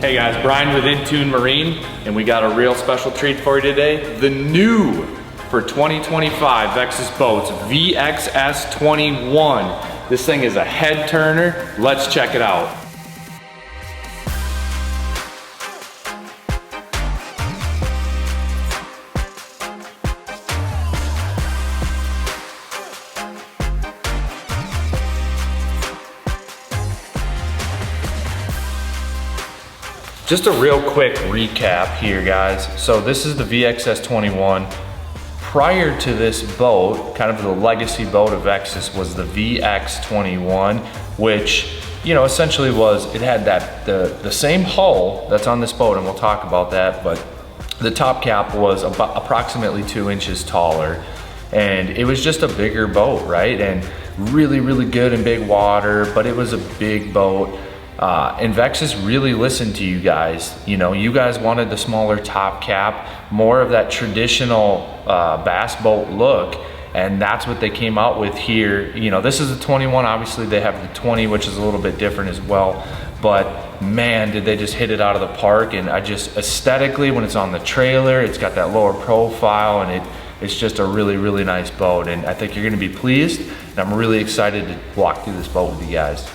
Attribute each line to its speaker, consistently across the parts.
Speaker 1: Hey guys, Brian with Intune Marine, and we got a real special treat for you today. The new for 2025 Vexus Boats VXS21. This thing is a head turner. Let's check it out. Just a real quick recap here, guys. So this is the VXS21. Prior to this boat, kind of the legacy boat of Vexus was the VX21, which, you know, essentially was, it had that the same hull that's on this boat, and we'll talk about that, but the top cap was about approximately 2 inches taller, and it was just a bigger boat, right? And really, really good in big water, but it was a big boat. And Vexus really listened to you guys. You know, you guys wanted the smaller top cap, more of that traditional bass boat look, and that's what they came out with here. You know, this is a 21, obviously they have the 20, which is a little bit different as well, but man, did they just hit it out of the park. And I just, aesthetically, when it's on the trailer, it's got that lower profile, and it's just a really, really nice boat, and I think you're gonna be pleased, and I'm really excited to walk through this boat with you guys.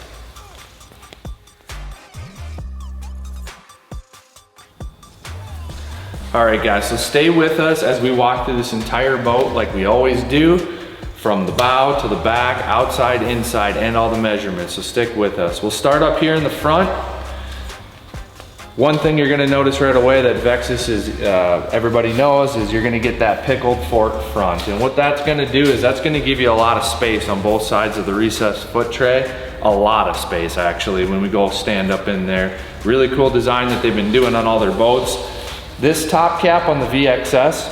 Speaker 1: All right guys, so stay with us as we walk through this entire boat like we always do, from the bow to the back, outside, inside, and all the measurements, so stick with us. We'll start up here in the front. One thing you're gonna notice right away that Vexus is, everybody knows, is you're gonna get that pickled fork front. And what that's gonna do is that's gonna give you a lot of space on both sides of the recessed foot tray. A lot of space actually when we go stand up in there. Really cool design that they've been doing on all their boats. This top cap on the VXS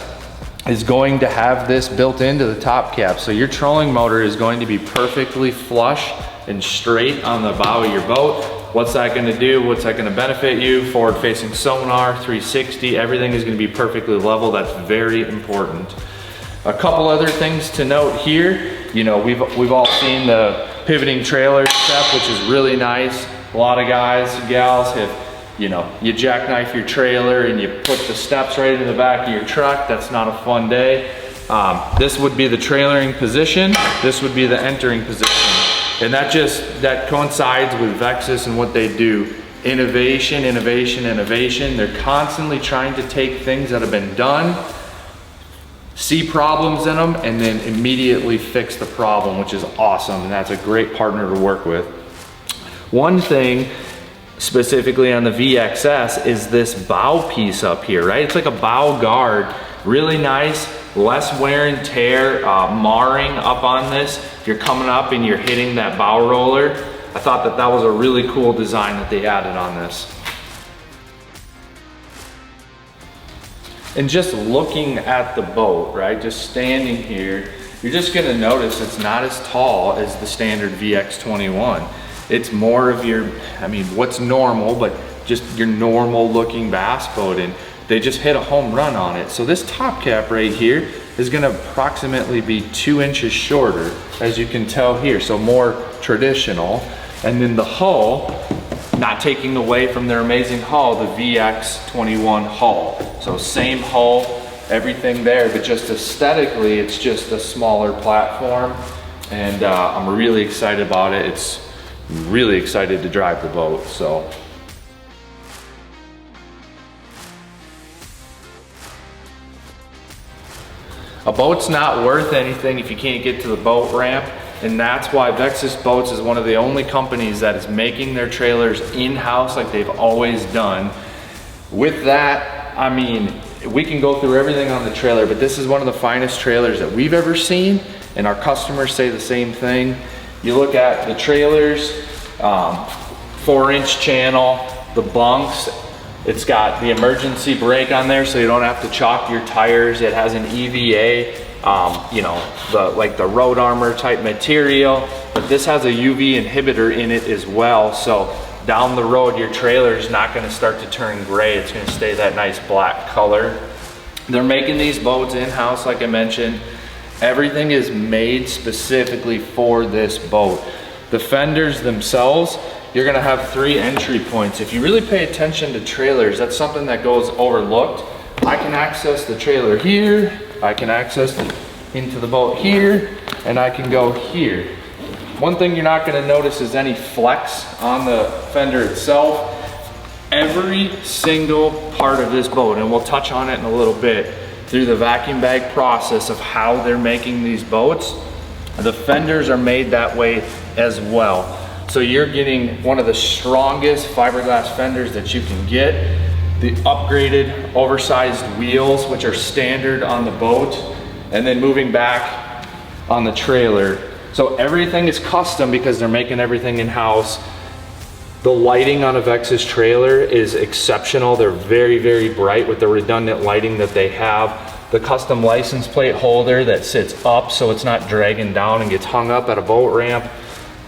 Speaker 1: is going to have this built into the top cap. So your trolling motor is going to be perfectly flush and straight on the bow of your boat. What's that gonna do? What's that gonna benefit you? Forward facing sonar, 360, everything is gonna be perfectly level. That's very important. A couple other things to note here. You know, we've all seen the pivoting trailer step, which is really nice. A lot of guys and gals have, you know, you jackknife your trailer and you put the steps right into the back of your truck. That's not a fun day. This would be the trailering position. This would be the entering position. And that coincides with Vexus and what they do. Innovation, innovation, innovation. They're constantly trying to take things that have been done, see problems in them, and then immediately fix the problem, which is awesome. And that's a great partner to work with. One thing specifically on the VXS is this bow piece up here, right? It's like a bow guard, really nice, less wear and tear, marring up on this. If you're coming up and you're hitting that bow roller, I thought that that was a really cool design that they added on this. And just looking at the boat, right, just standing here, you're just gonna notice it's not as tall as the standard VX21. It's more of your, I mean, what's normal, but just your normal looking bass boat, and they just hit a home run on it. So this top cap right here is gonna approximately be 2 inches shorter, as you can tell here, so more traditional. And then the hull, not taking away from their amazing hull, the VX21 hull. So same hull, everything there, but just aesthetically, it's just a smaller platform, and I'm really excited about it. It's really excited to drive the boat. So a boat's not worth anything if you can't get to the boat ramp, and that's why Vexus Boats is one of the only companies that is making their trailers in-house like they've always done. With that, I mean, we can go through everything on the trailer, but this is one of the finest trailers that we've ever seen, and our customers say the same thing. You look at the trailers, 4-inch channel, the bunks, it's got the emergency brake on there so you don't have to chalk your tires. It has an EVA, you know, like the road armor type material, but this has a UV inhibitor in it as well. So down the road, your trailer is not gonna start to turn gray. It's gonna stay that nice black color. They're making these boats in-house, like I mentioned. Everything is made specifically for this boat. The fenders themselves, you're gonna have 3 entry points. If you really pay attention to trailers, that's something that goes overlooked. I can access the trailer here, I can access into the boat here, and I can go here. One thing you're not gonna notice is any flex on the fender itself. Every single part of this boat, and we'll touch on it in a little bit, through the vacuum bag process of how they're making these boats, the fenders are made that way as well. So you're getting one of the strongest fiberglass fenders that you can get. The upgraded oversized wheels, which are standard on the boat, and then moving back on the trailer. So everything is custom because they're making everything in-house. The lighting on a Vexus trailer is exceptional. They're very, very bright with the redundant lighting that they have. The custom license plate holder that sits up so it's not dragging down and gets hung up at a boat ramp.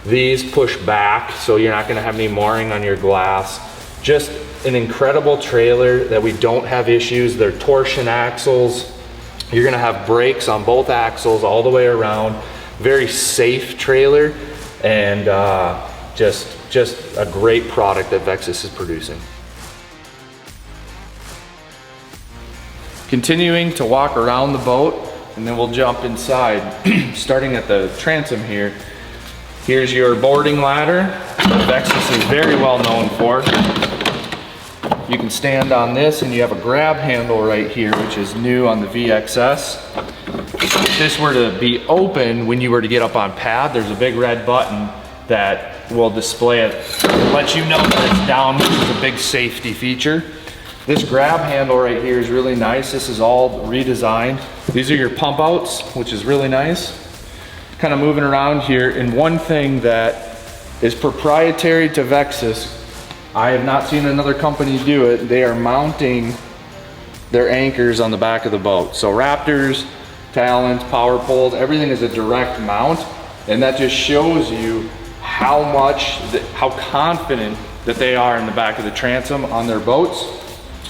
Speaker 1: These push back so you're not gonna have any marring on your glass. Just an incredible trailer that we don't have issues. They're torsion axles. You're gonna have brakes on both axles all the way around. Very safe trailer, and just a great product that Vexus is producing. Continuing to walk around the boat, and then we'll jump inside. Starting at the transom here. Here's your boarding ladder that Vexus is very well known for. You can stand on this, and you have a grab handle right here, which is new on the VXS. If this were to be open when you were to get up on pad, there's a big red button that will display it, let you know that it's down, which is a big safety feature. This grab handle right here is really nice. This is all redesigned. These are your pump outs, which is really nice. Kind of moving around here, and one thing that is proprietary to Vexus, I have not seen another company do it. They are mounting their anchors on the back of the boat. So Raptors, Talons, power poles, everything is a direct mount, and that just shows you how confident that they are in the back of the transom on their boats.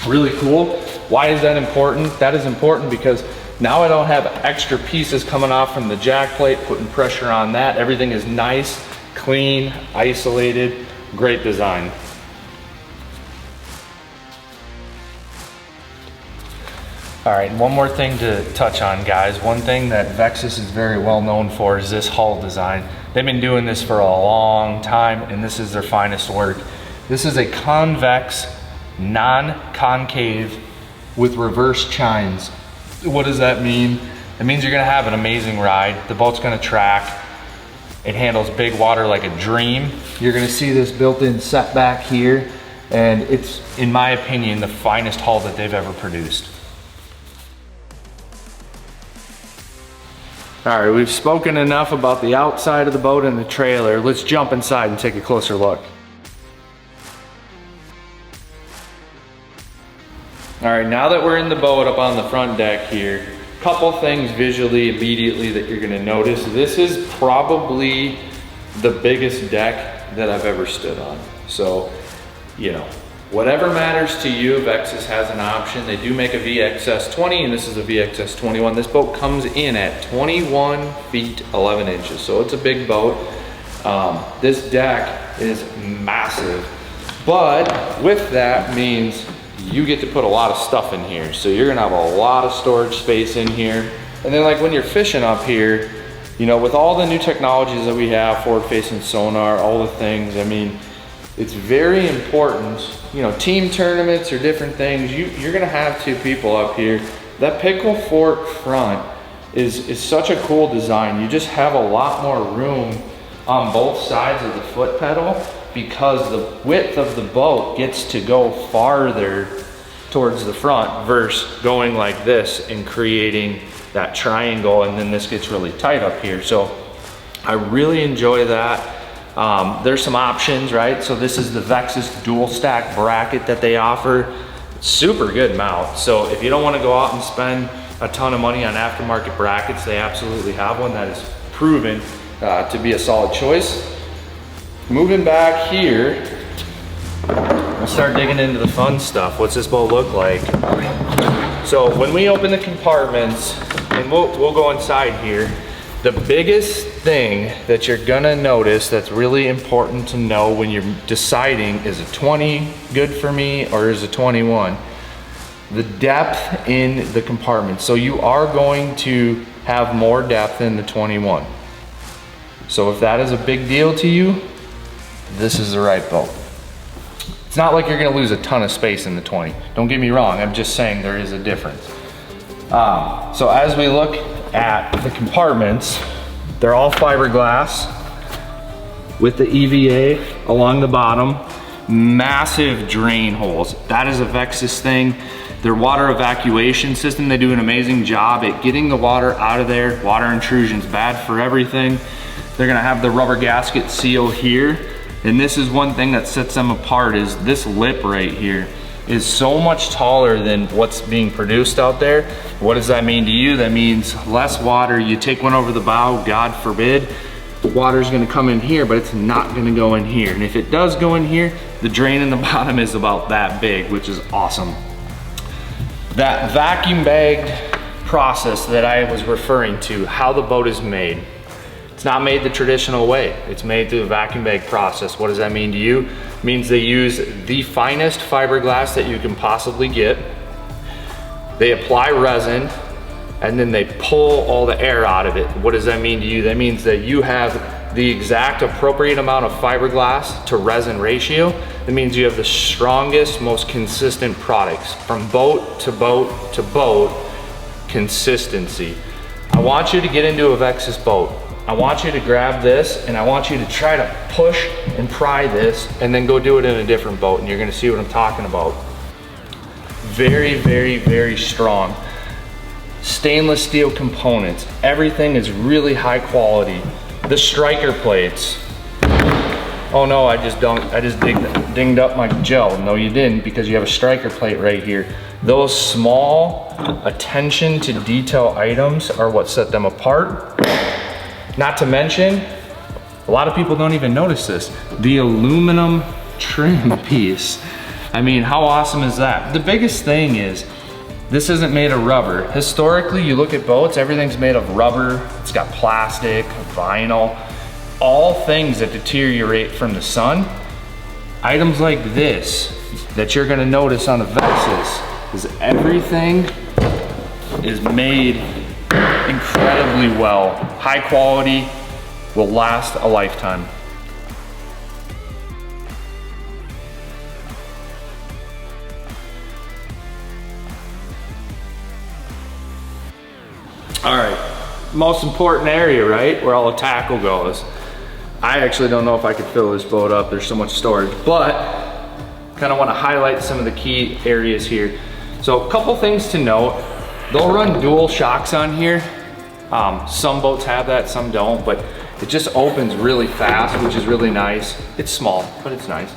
Speaker 1: Really cool. Why is that important? That is important because now I don't have extra pieces coming off from the jack plate, putting pressure on that. Everything is nice, clean, isolated, great design. All right, one more thing to touch on, guys. One thing that Vexus is very well known for is this hull design. They've been doing this for a long time, and this is their finest work. This is a convex, non-concave with reverse chines. What does that mean? It means you're gonna have an amazing ride. The boat's gonna track. It handles big water like a dream. You're gonna see this built-in setback here, and it's, in my opinion, the finest hull that they've ever produced. All right, we've spoken enough about the outside of the boat and the trailer. Let's jump inside and take a closer look. All right, now that we're in the boat up on the front deck here, couple things visually immediately that you're gonna notice. This is probably the biggest deck that I've ever stood on. So, you know, whatever matters to you, Vexus has an option. They do make a VXS20, and this is a VXS21. This boat comes in at 21 feet 11 inches, so it's a big boat. This deck is massive, but with that means you get to put a lot of stuff in here. So you're gonna have a lot of storage space in here. And then like when you're fishing up here, you know, with all the new technologies that we have, forward-facing sonar, all the things, I mean, it's very important, you know, team tournaments or different things, you're gonna have 2 people up here. That pickle fork front is such a cool design. You just have a lot more room on both sides of the foot pedal because the width of the boat gets to go farther towards the front versus going like this and creating that triangle, and then this gets really tight up here. So I really enjoy that. There's some options, right? So this is the Vexus dual stack bracket that they offer. Super good mount. So if you don't want to go out and spend a ton of money on aftermarket brackets, they absolutely have one that is proven to be a solid choice. Moving back here, we'll start digging into the fun stuff. What's this boat look like? So when we open the compartments, and we'll go inside here, The biggest thing that you're gonna notice that's really important to know when you're deciding, is a 20 good for me or is a 21? The depth in the compartment. So you are going to have more depth in the 21. So if that is a big deal to you, this is the right boat. It's not like you're gonna lose a ton of space in the 20. Don't get me wrong, I'm just saying there is a difference. So as we look at the compartments, they're all fiberglass with the EVA along the bottom. Massive drain holes. That is a Vexus thing. Their water evacuation system, they do an amazing job at getting the water out of there. Water intrusion's bad for everything. They're gonna have the rubber gasket seal here. And this is one thing that sets them apart, is this lip right here is so much taller than what's being produced out there. What does that mean to you? That means less water. You take one over the bow, God forbid, the water's gonna come in here, but it's not gonna go in here. And if it does go in here, the drain in the bottom is about that big, which is awesome. That vacuum bagged process that I was referring to, how the boat is made, it's not made the traditional way. It's made through the vacuum bag process. What does that mean to you? It means they use the finest fiberglass that you can possibly get. They apply resin, and then they pull all the air out of it. What does that mean to you? That means that you have the exact appropriate amount of fiberglass to resin ratio. That means you have the strongest, most consistent products. From boat to boat to boat, consistency. I want you to get into a Vexus boat. I want you to grab this and I want you to try to push and pry this and then go do it in a different boat, and you're gonna see what I'm talking about. Very, very, very strong. Stainless steel components. Everything is really high quality. The striker plates. Oh no, I just dinged up my gel. No, you didn't, because you have a striker plate right here. Those small attention to detail items are what set them apart. Not to mention, a lot of people don't even notice this, the aluminum trim piece. I mean, how awesome is that? The biggest thing is, this isn't made of rubber. Historically, you look at boats, everything's made of rubber. It's got plastic, vinyl, all things that deteriorate from the sun. Items like this that you're gonna notice on the Vexus is everything is made incredibly well. High quality, will last a lifetime. All right, most important area, right? Where all the tackle goes. I actually don't know if I could fill this boat up. There's so much storage, but kind of want to highlight some of the key areas here. So a couple things to note. They'll run dual shocks on here. Some boats have that, some don't, but it just opens really fast, which is really nice. It's small, but it's nice.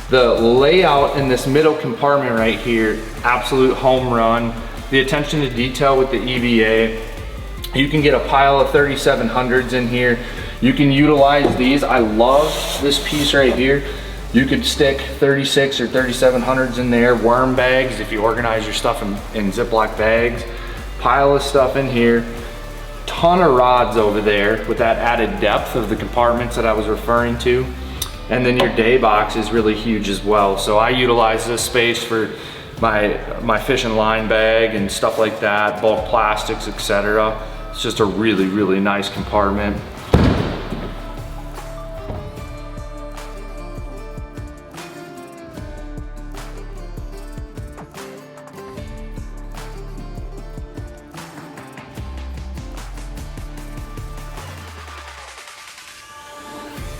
Speaker 1: The layout in this middle compartment right here, absolute home run. The attention to detail with the EVA. You can get a pile of 3700s in here. You can utilize these. I love this piece right here. You could stick 36 or 3700s in there, worm bags if you organize your stuff in Ziploc bags. Pile of stuff in here. Ton of rods over there with that added depth of the compartments that I was referring to. And then your day box is really huge as well. So I utilize this space for my fish and line bag and stuff like that, bulk plastics, etc. It's just a really, really nice compartment.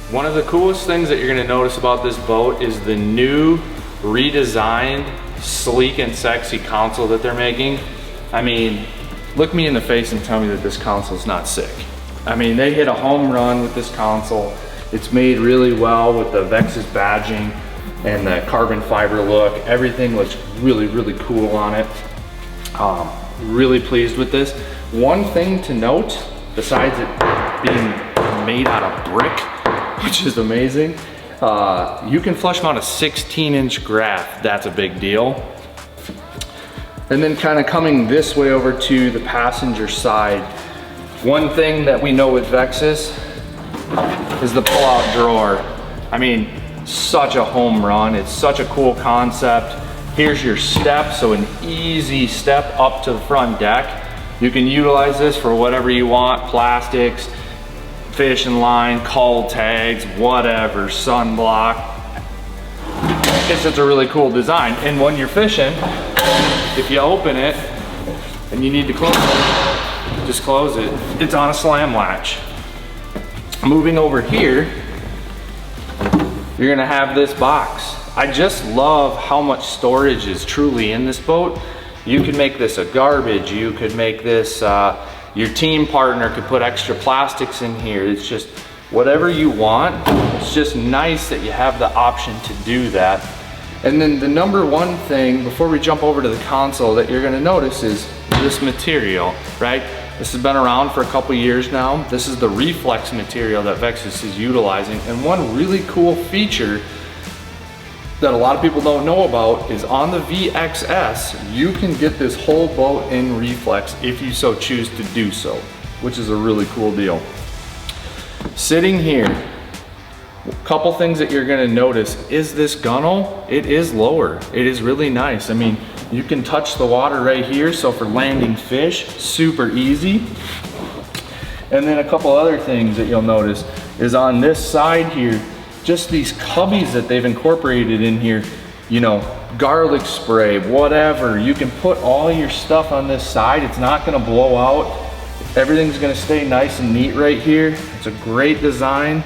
Speaker 1: One of the coolest things that you're gonna notice about this boat is the new redesigned, sleek and sexy console that they're making. I mean, look me in the face and tell me that this console is not sick. I mean, they hit a home run with this console. It's made really well with the Vexus badging and the carbon fiber look. Everything looks really, really cool on it. Really pleased with this. One thing to note, besides it being made out of brick, which is amazing, you can flush mount a 16-inch graph. That's a big deal. And then kind of coming this way over to the passenger side, One thing that we know with Vexus is the pull-out drawer. I mean, such a home run. It's such a cool concept. Here's your step, so an easy step up to the front deck. You can utilize this for whatever you want, plastics, fishing line, cull tags, whatever, sunblock. It's just a really cool design. And when you're fishing, if you open it and you need to close it, just close it. It's on a slam latch. Moving over here, you're gonna have this box. I just love how much storage is truly in this boat. You could make this a garbage. You could make this, your team partner could put extra plastics in here. It's just whatever you want. It's just nice that you have the option to do that. And then the number one thing, before we jump over to the console, that you're gonna notice is this material, right? This has been around for a couple years now. This is the reflex material that Vexus is utilizing. And one really cool feature that a lot of people don't know about is on the VXS, you can get this whole boat in reflex if you so choose to do so, which is a really cool deal. Sitting here, a couple things that you're gonna notice is this gunnel, it is lower. It is really nice. I mean, you can touch the water right here, so for landing fish, super easy. And then a couple other things that you'll notice is on this side here, just these cubbies that they've incorporated in here, you know, garlic spray, whatever. You can put all your stuff on this side. It's not gonna blow out. Everything's gonna stay nice and neat right here. It's a great design.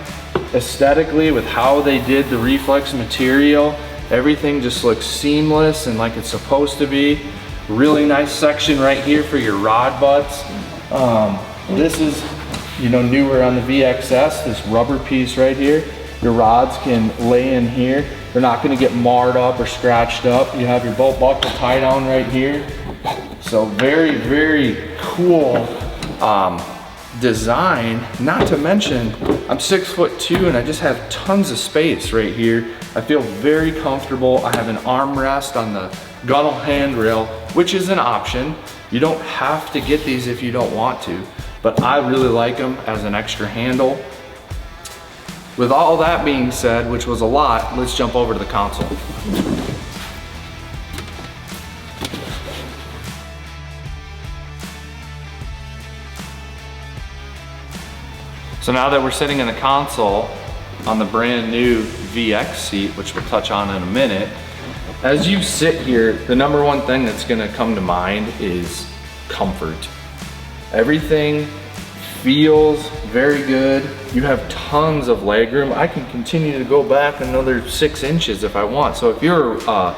Speaker 1: Aesthetically, with how they did the reflex material, everything just looks seamless and like it's supposed to be. Really nice section right here for your rod butts. This is, you know, newer on the VXS, this rubber piece right here. Your rods can lay in here. They're not gonna get marred up or scratched up. You have your boat buckle tie down right here. So very, very cool design. Not to mention, I'm 6'2" and I just have tons of space right here. I feel very comfortable. I have an armrest on the gunnel handrail, which is an option. You don't have to get these if you don't want to, but I really like them as an extra handle. With all that being said, which was a lot, let's jump over to the console. So now that we're sitting in the console on the brand new VX seat, which we'll touch on in a minute, as you sit here, the number one thing that's gonna come to mind is comfort. Everything feels very good. You have tons of legroom. I can continue to go back another 6 inches if I want. So if you're a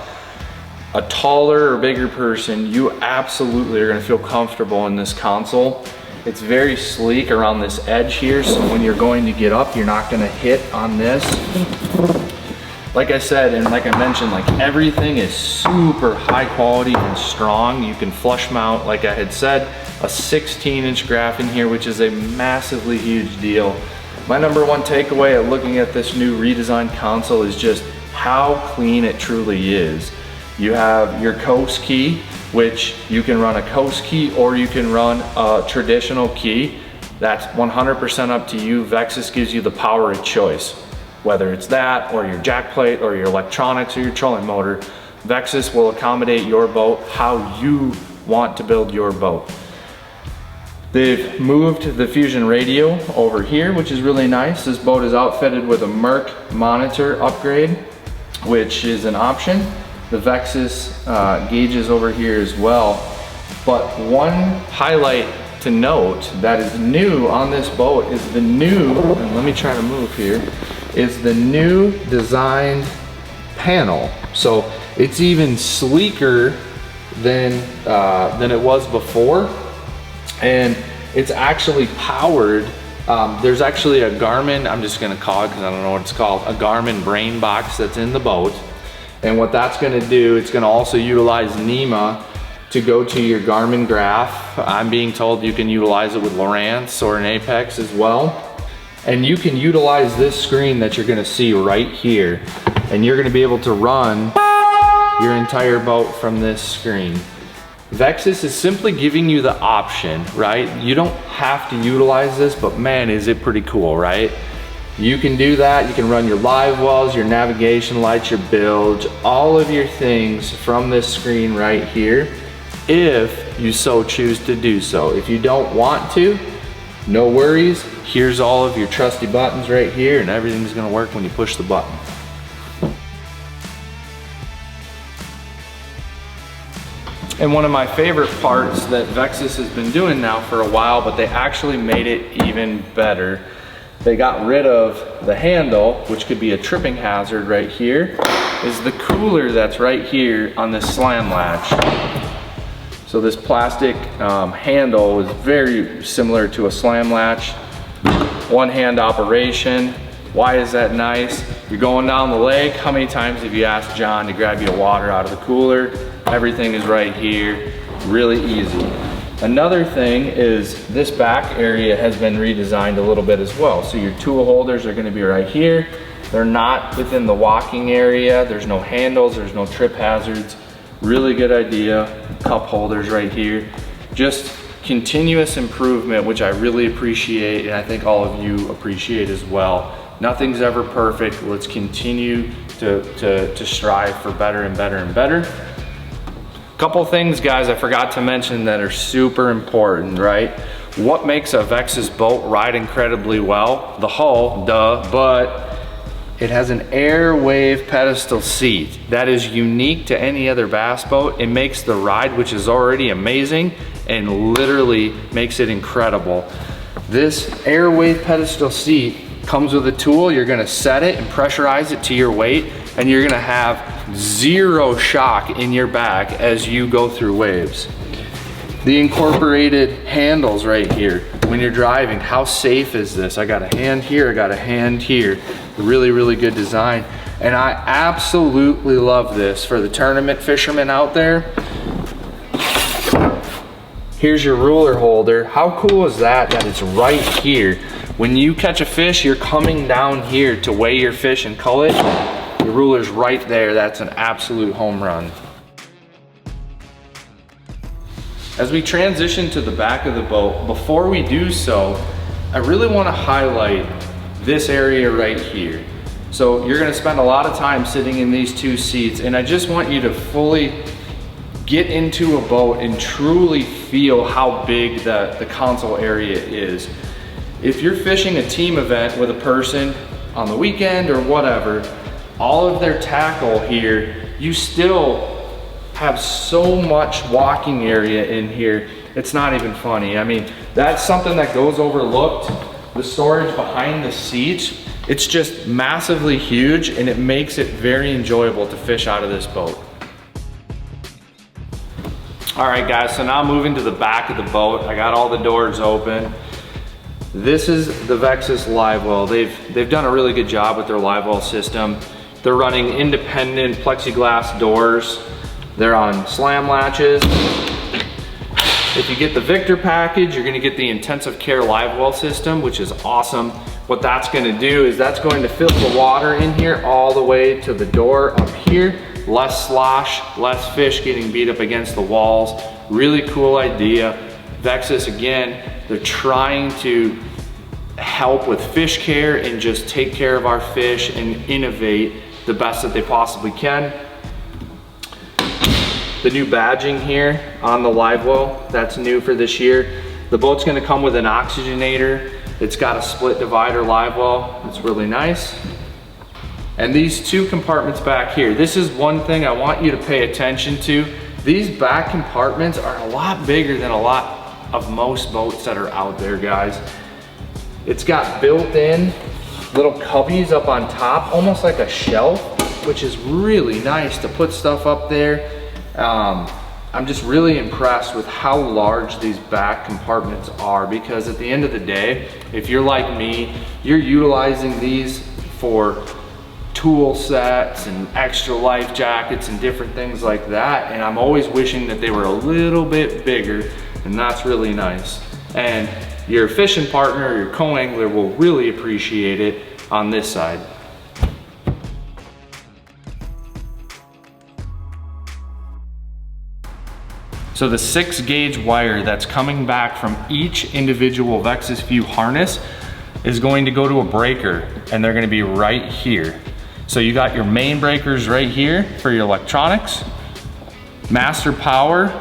Speaker 1: taller or bigger person, you absolutely are gonna feel comfortable in this console. It's very sleek around this edge here, so when you're going to get up, you're not gonna hit on this. Like I said, and like I mentioned, like everything is super high quality and strong. You can flush mount, like I had said, a 16-inch graph in here, which is a massively huge deal. My number one takeaway of looking at this new redesigned console is just how clean it truly is. You have your coast key, which you can run a coast key or you can run a traditional key. That's 100% up to you. Vexus gives you the power of choice. Whether it's that or your jack plate or your electronics or your trolling motor, Vexus will accommodate your boat how you want to build your boat. They've moved the Fusion radio over here, which is really nice. This boat is outfitted with a Merc monitor upgrade, which is an option. The Vexus gauges over here as well. But one highlight to note that is new on this boat is the new, and let me try to move here, is the new designed panel. So it's even sleeker than it was before. And it's actually powered. There's actually a Garmin, I'm just gonna call it because I don't know what it's called, a Garmin brain box that's in the boat. And what that's gonna do, it's gonna also utilize NEMA to go to your Garmin graph. I'm being told you can utilize it with Lowrance or an Apex as well. And you can utilize this screen that you're gonna see right here. And you're gonna be able to run your entire boat from this screen. Vexus is simply giving you the option, right? You don't have to utilize this, but man, is it pretty cool, right? You can do that. You can run your live wells, your navigation lights, your bilge, all of your things from this screen right here, if you so choose to do so. If you don't want to, no worries. Here's all of your trusty buttons right here, and everything's gonna work when you push the button. And one of my favorite parts that Vexus has been doing now for a while, but they actually made it even better. They got rid of the handle, which could be a tripping hazard right here, is the cooler that's right here on this slam latch. So this plastic handle is very similar to a slam latch. One hand operation. Why is that nice? You're going down the lake. How many times have you asked John to grab you a water out of the cooler? Everything is right here, really easy. Another thing is this back area has been redesigned a little bit as well. So your tool holders are gonna be right here. They're not within the walking area. There's no handles, there's no trip hazards. Really good idea. Cup holders right here. Just continuous improvement, which I really appreciate, and I think all of you appreciate as well. Nothing's ever perfect. Let's continue to strive for better and better and better. Couple things, guys, I forgot to mention that are super important, right? What makes a Vexus boat ride incredibly well? The hull, duh, but it has an air wave pedestal seat that is unique to any other bass boat. It makes the ride, which is already amazing, and literally makes it incredible. This air wave pedestal seat comes with a tool. You're gonna set it and pressurize it to your weight, and you're gonna have zero shock in your back as you go through waves. The incorporated handles right here. When you're driving, how safe is this? I got a hand here, I got a hand here. Really, really good design. And I absolutely love this for the tournament fishermen out there. Here's your ruler holder. How cool is that, that it's right here? When you catch a fish, you're coming down here to weigh your fish and cull it. The ruler's right there. That's an absolute home run. As we transition to the back of the boat, before we do so, I really want to highlight this area right here. So you're going to spend a lot of time sitting in these two seats, and I just want you to fully get into a boat and truly feel how big the console area is. If you're fishing a team event with a person on the weekend or whatever, all of their tackle here, you still have so much walking area in here. It's not even funny. I mean, that's something that goes overlooked. The storage behind the seats, it's just massively huge, and it makes it very enjoyable to fish out of this boat. All right, guys, so now moving to the back of the boat. I got all the doors open. This is the Vexus Livewell. They've done a really good job with their Livewell system. They're running independent plexiglass doors. They're on slam latches. If you get the Victor package, you're gonna get the intensive care Livewell system, which is awesome. What that's gonna do is that's going to fill the water in here all the way to the door up here. Less slosh, less fish getting beat up against the walls. Really cool idea. Vexus, again, they're trying to help with fish care and just take care of our fish and innovate the best that they possibly can. The new badging here on the Livewell, that's new for this year. The boat's gonna come with an oxygenator. It's got a split divider Livewell. It's really nice. And these two compartments back here, this is one thing I want you to pay attention to. These back compartments are a lot bigger than a lot of most boats that are out there, guys. It's got built-in little cubbies up on top, almost like a shelf, which is really nice to put stuff up there. I'm just really impressed with how large these back compartments are, because at the end of the day, if you're like me, you're utilizing these for tool sets and extra life jackets and different things like that, and I'm always wishing that they were a little bit bigger, and that's really nice. And your fishing partner or your co-angler will really appreciate it on this side. So the 6-gauge wire that's coming back from each individual Vexus View harness is going to go to a breaker, and they're gonna be right here. So you got your main breakers right here for your electronics, master power,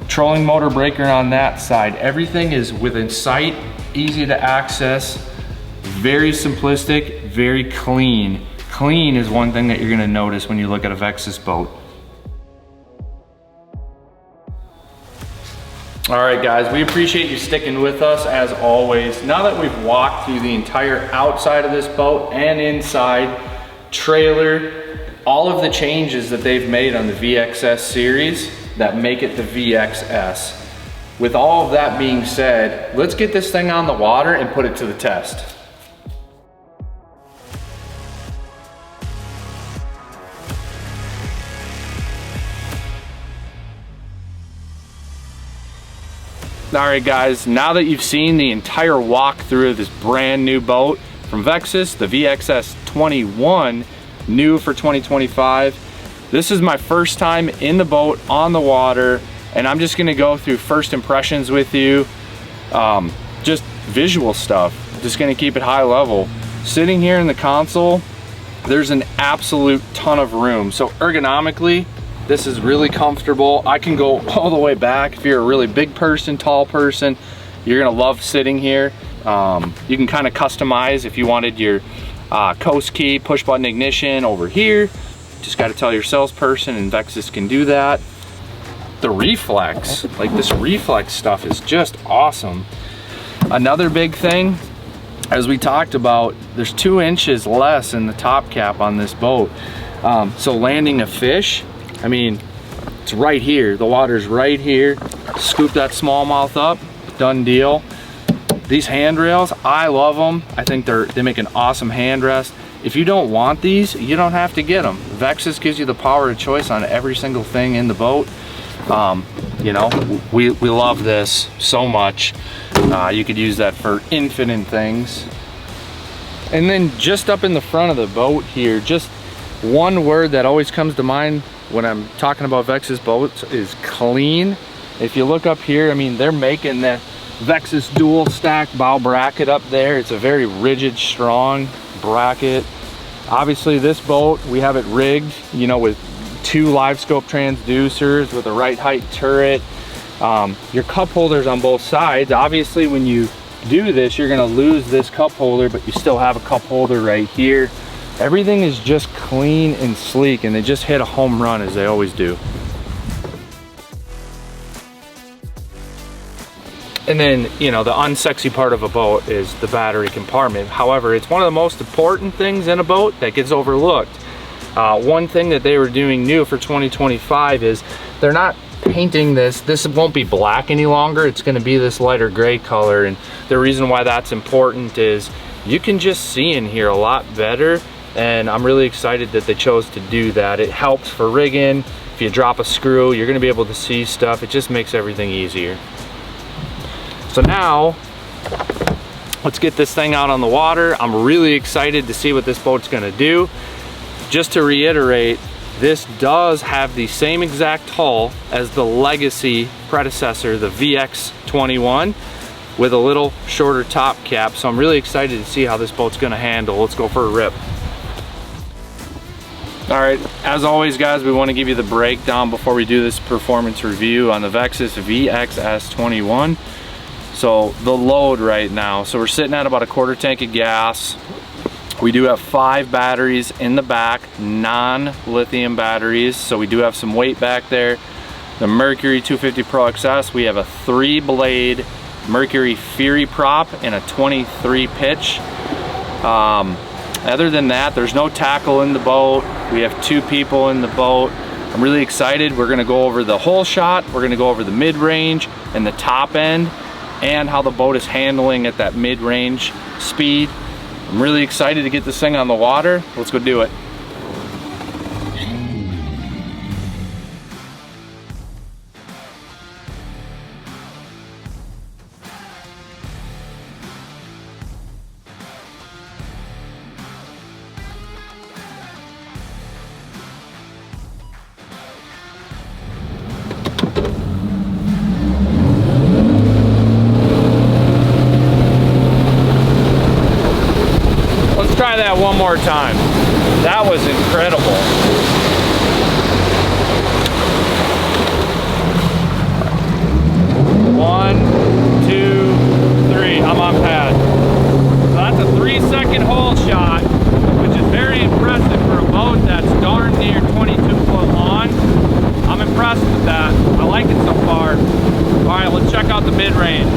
Speaker 1: trolling motor breaker on that side. Everything is within sight, easy to access, very simplistic, very clean. Clean is one thing that you're gonna notice when you look at a Vexus boat. All right guys, we appreciate you sticking with us as always. Now that we've walked through the entire outside of this boat and inside, trailer, all of the changes that they've made on the VXS series that make it the VXS. With all of that being said, let's get this thing on the water and put it to the test. All right guys, now that you've seen the entire walkthrough of this brand new boat from Vexus, the VXS21, new for 2025, this is my first time in the boat on the water, and I'm just gonna go through first impressions with you, just visual stuff, just gonna keep it high level. Sitting here in the console, there's an absolute ton of room. So ergonomically, this is really comfortable. I can go all the way back. If you're a really big person, tall person, you're gonna love sitting here. You can kind of customize if you wanted your coast key, push button ignition over here. Just gotta tell your salesperson, and Vexus can do that. The reflex, like this reflex stuff is just awesome. Another big thing, as we talked about, there's 2 inches less in the top cap on this boat. So landing a fish, I mean, it's right here. The water's right here. Scoop that smallmouth up, done deal. These handrails, I love them. I think they make an awesome hand rest. If you don't want these, you don't have to get them. Vexus gives you the power of choice on every single thing in the boat. You know, we love this so much. You could use that for infinite things. And then just up in the front of the boat here, just one word that always comes to mind when I'm talking about Vexus boats is clean. If you look up here, I mean, they're making the Vexus dual stack bow bracket up there. It's a very rigid, strong bracket. Obviously this boat, we have it rigged, you know, with 2 Livescope transducers with a right height turret. Your cup holders on both sides. Obviously when you do this, you're gonna lose this cup holder, but you still have a cup holder right here. Everything is just clean and sleek, and they just hit a home run as they always do. And then, you know, the unsexy part of a boat is the battery compartment. However, it's one of the most important things in a boat that gets overlooked. One thing that they were doing new for 2025 is they're not painting this. This won't be black any longer. It's gonna be this lighter gray color. And the reason why that's important is you can just see in here a lot better. And I'm really excited that they chose to do that. It helps for rigging. If you drop a screw, you're gonna be able to see stuff. It just makes everything easier. So now, let's get this thing out on the water. I'm really excited to see what this boat's gonna do. Just to reiterate, this does have the same exact hull as the legacy predecessor, the VX21, with a little shorter top cap. So I'm really excited to see how this boat's gonna handle. Let's go for a rip. All right, as always guys, we wanna give you the breakdown before we do this performance review on the Vexus VXS21. So the load right now, so we're sitting at about a 1/4 tank of gas. We do have 5 batteries in the back, non-lithium batteries, so we do have some weight back there. The Mercury 250 Pro XS, we have a 3-blade Mercury Fury prop and a 23 pitch. Other than that, there's no tackle in the boat. We have 2 people in the boat. I'm really excited. We're gonna go over the whole shot. We're gonna go over the mid-range and the top end and how the boat is handling at that mid-range speed. I'm really excited to get this thing on the water. Let's go do it. that one more time. That was incredible. One, two, three. I'm on pad. So that's a 3-second hole shot, which is very impressive for a boat that's darn near 22 foot long. I'm impressed with that. I like it so far. All right, let's check out the mid-range.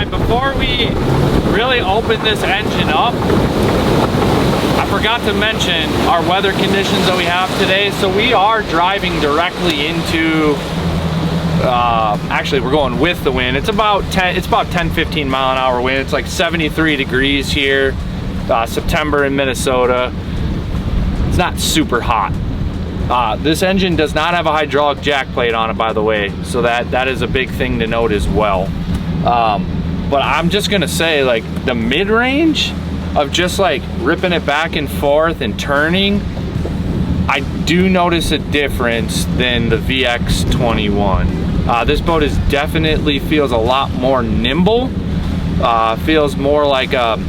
Speaker 1: Before we really open this engine up, I forgot to mention our weather conditions that we have today. So we are driving directly into, actually we're going with the wind. It's about 10-15 mile an hour wind. It's like 73 degrees here, September in Minnesota. It's not super hot. This engine does not have a hydraulic jack plate on it, by the way. So that is a big thing to note as well. But I'm just gonna say, like, the mid-range of just like ripping it back and forth and turning, I do notice a difference than the VX21. This boat definitely feels a lot more nimble. Feels more like a,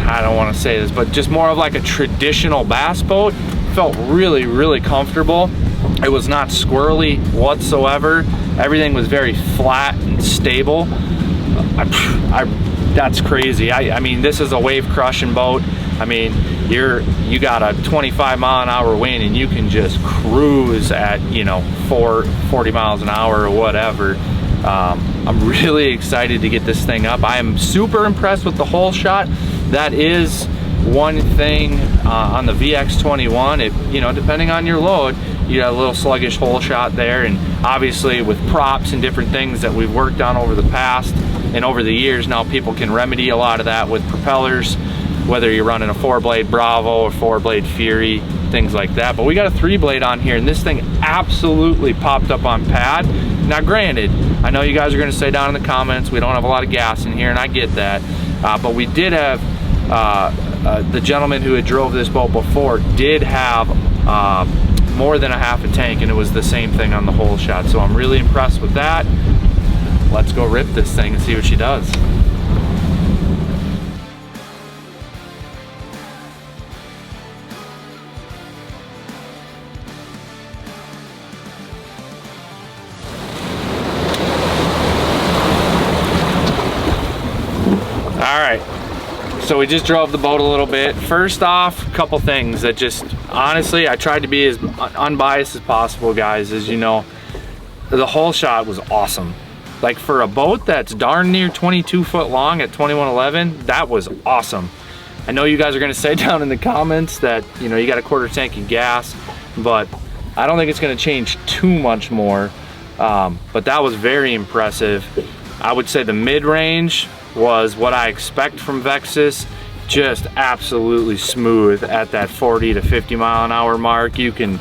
Speaker 1: I don't want to say this, but just more of like a traditional bass boat. Felt really, really comfortable. It was not squirrely whatsoever. Everything was very flat and stable. That's crazy. I mean, this is a wave crushing boat. I mean, you got a 25 mile an hour wind and you can just cruise at, you know, 40 miles an hour or whatever. I'm really excited to get this thing up. I am super impressed with the hole shot. That is one thing on the VX21. If, you know, depending on your load, you got a little sluggish hole shot there, and obviously with props and different things that we've worked on over the past and over the years, now people can remedy a lot of that with propellers, whether you're running a 4-blade Bravo or 4-blade Fury, things like that. But we got a 3-blade on here, and this thing absolutely popped up on pad. Now granted, I know you guys are going to say down in the comments we don't have a lot of gas in here, and I get that, but we did have the gentleman who had drove this boat before did have more than a half a tank, and it was the same thing on the hole shot. So I'm really impressed with that. Let's go rip this thing and see what she does. All right, so we just drove the boat a little bit. First off, a couple things that just, honestly, I tried to be as unbiased as possible, guys. As you know, the hole shot was awesome. Like, for a boat that's darn near 22 foot long at 2111, that was awesome. I know you guys are gonna say down in the comments that, you know, you got a quarter tank of gas, but I don't think it's gonna change too much more. But that was very impressive. I would say the mid-range was what I expect from Vexus. Just absolutely smooth at that 40 to 50 mile an hour mark. You can,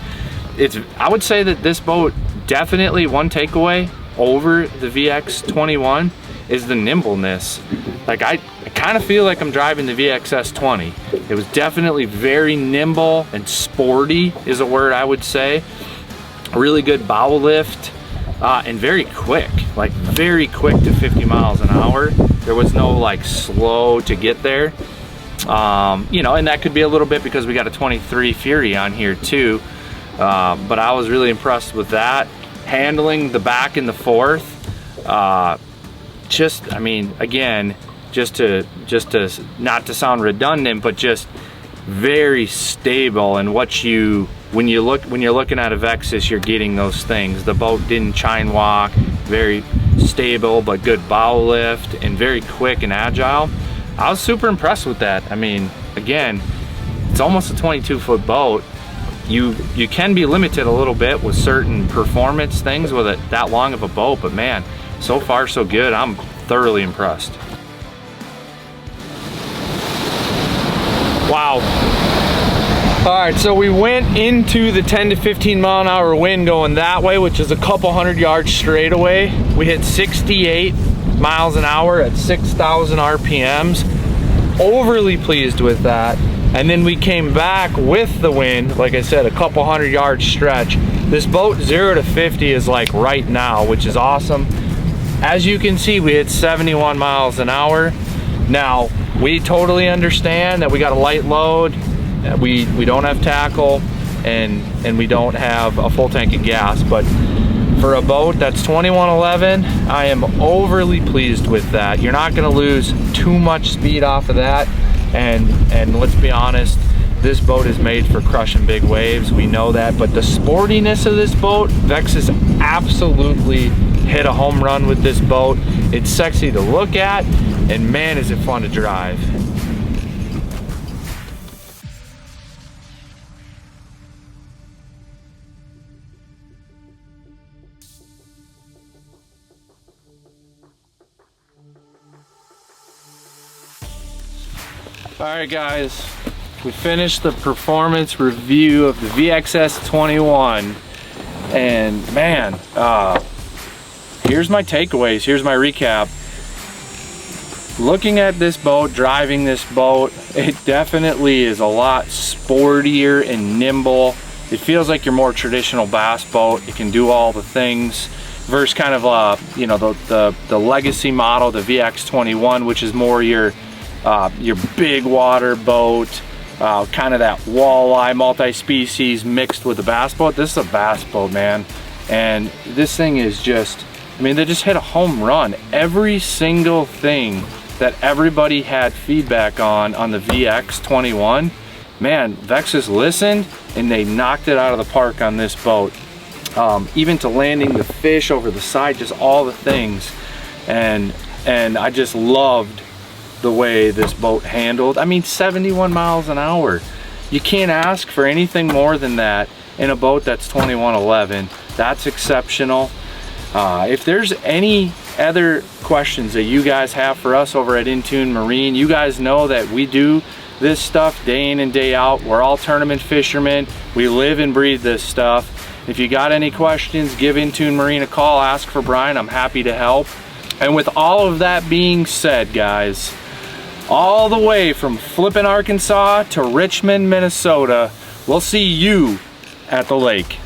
Speaker 1: I would say that this boat, definitely one takeaway over the VX21 is the nimbleness. Like, I kind of feel like I'm driving the VXS20. It was definitely very nimble and sporty is a word I would say. Really good bow lift, and very quick, like very quick to 50 miles an hour. There was no like slow to get there. You know, and that could be a little bit because we got a 23 Fury on here too. But I was really impressed with that. Handling the back and the forth, just, I mean, again, just to not to sound redundant, but just very stable. And what you, when you're looking at a Vexus, you're getting those things. The boat didn't chine walk, very stable but good bow lift, and very quick and agile. I was super impressed with that. I mean, again, it's almost a 22 foot boat. You can be limited a little bit with certain performance things with it that long of a boat, but man, so far so good. I'm thoroughly impressed. Wow. All right, so we went into the 10 to 15 mile an hour wind going that way, which is a couple hundred yards straight away. We hit 68 miles an hour at 6,000 RPMs. Overly pleased with that. And then we came back with the wind, like I said, a couple hundred yards stretch. This boat 0 to 50 is like right now, which is awesome. As you can see, we hit 71 miles an hour. Now, we totally understand that we got a light load, we don't have tackle, and we don't have a full tank of gas, but for a boat that's 2111, I am overly pleased with that. You're not gonna lose too much speed off of that, and let's be honest, this boat is made for crushing big waves, we know that, but the sportiness of this boat, Vexus absolutely hit a home run with this boat. It's sexy to look at, and man, is it fun to drive. All right, guys, we finished the performance review of the VXS21, and man, here's my takeaways, here's my recap. Looking at this boat, driving this boat, it definitely is a lot sportier and nimble. It feels like your more traditional bass boat. It can do all the things versus kind of you know, the legacy model, the VX21, which is more your big water boat, kind of that walleye multi-species mixed with the bass boat. This is a bass boat, man, and this thing is just, I mean, they just hit a home run. Every single thing that everybody had feedback on the VX21, man, Vexus listened and they knocked it out of the park on this boat. Even to landing the fish over the side, just all the things, and I just loved the way this boat handled. I mean, 71 miles an hour. You can't ask for anything more than that in a boat that's 2111. That's exceptional. If there's any other questions that you guys have for us over at Intune Marine, you guys know that we do this stuff day in and day out. We're all tournament fishermen. We live and breathe this stuff. If you got any questions, give Intune Marine a call, ask for Brian. I'm happy to help. And with all of that being said, guys, all the way from Flippin, Arkansas to Richmond, Minnesota, we'll see you at the lake.